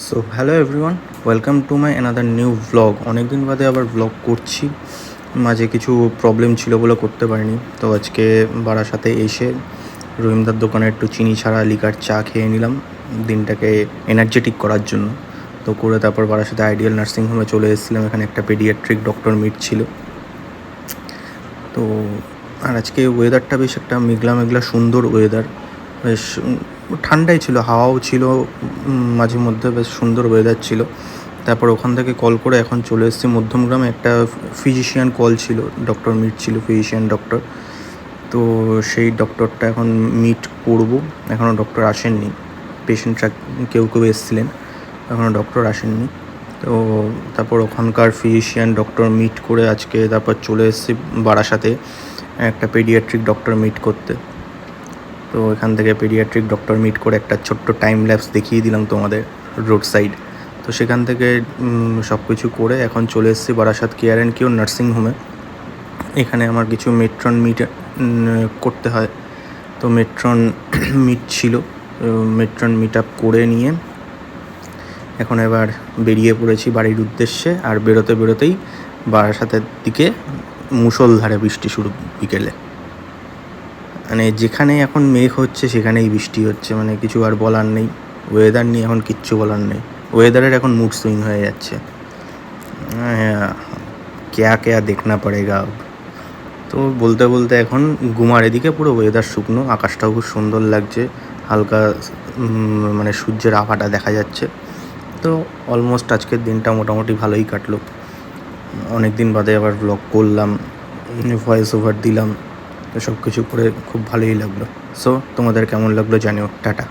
So hello everyone, welcome to my another new vlog. অনেক দিন বাদে আবার ভ্লগ করছি। মাঝে কিছু প্রবলেম ছিল বলে করতে পারিনি। তো আজকে বারাসাতে এসে রহিমদার দোকানে একটু চিনি ছাড়া লিকার চা খেয়ে নিলাম দিনটাকে এনার্জেটিক করার জন্য। তো করে তারপর বারাসাতে আইডিয়াল নার্সিংহোমে চলে এসেছিলাম। এখানে একটা পেডিয়াট্রিক ডক্টর মিট ছিল। তো আর আজকে ওয়েদারটা বেশ একটা মেঘলা মেঘলা সুন্দর ওয়েদার। বেশ ঠান্ডাই ছিল, হাওয়াও ছিল, মাঝে মধ্যে বেশ সুন্দর ওয়েদার ছিল। তারপর ওখান থেকে কল করে এখন চলে এসেছি মধ্যমগ্রামে। একটা ফিজিশিয়ান কল ছিল, ডক্টর মিট ছিল, ফিজিশিয়ান ডক্টর। তো সেই ডক্টরটা এখন মিট করব। এখনও ডক্টর আসেননি। পেশেন্টরা কেউ কেউ এসেছিলেন, এখনও ডক্টর আসেননি। তো তারপর ওখানকার ফিজিশিয়ান ডক্টর মিট করে আজকে তারপর চলে এসেছি বারাসাতে একটা পেডিয়াট্রিক ডক্টর মিট করতে। তো এখান থেকে পেডিয়াট্রিক ডক্টর মিট করে একটা ছোট্ট টাইম ল্যাপস দেখিয়ে দিলাম তোমাদের রোড সাইড। তো সেখান থেকে সব কিছু করে এখন চলে এসেছি বারাসাত কেয়ার অ্যান্ড কিওর নার্সিংহোমে। এখানে আমার কিছু মেট্রন মিট করতে হয়। তো মেট্রন মিট ছিল, মেট্রন মিট আপ করে নিয়ে এখন এবার বেরিয়ে পড়েছি বাড়ির উদ্দেশ্যে। আর বেরোতে বেরোতেই বারাসাতের দিকে মুষলধারে বৃষ্টি শুরু বিকেলে। মানে যেখানে এখন মেঘ হচ্ছে সেখানেই বৃষ্টি হচ্ছে, মানে কিছু আর বলার নেই। ওয়েদার নিয়ে এখন কিচ্ছু বলার নেই। ওয়েদারের এখন মুড সুইং হয়ে যাচ্ছে। কেয়া কেয়া দেখনা পড়েগা। তো বলতে বলতে এখন গুমার এদিকে পুরো ওয়েদার শুকনো, আকাশটাও খুব সুন্দর লাগছে, হালকা মানে সূর্যের আভাটা দেখা যাচ্ছে। তো অলমোস্ট আজকের দিনটা মোটামুটি ভালোই কাটলো। অনেক দিন বাদে আবার ব্লগ করলাম, ভয়েস ওভার দিলাম। তো সব কিছু করে খুব ভালোই লাগলো। সো তোমাদের কেমন লাগলো জানিও। টাটা।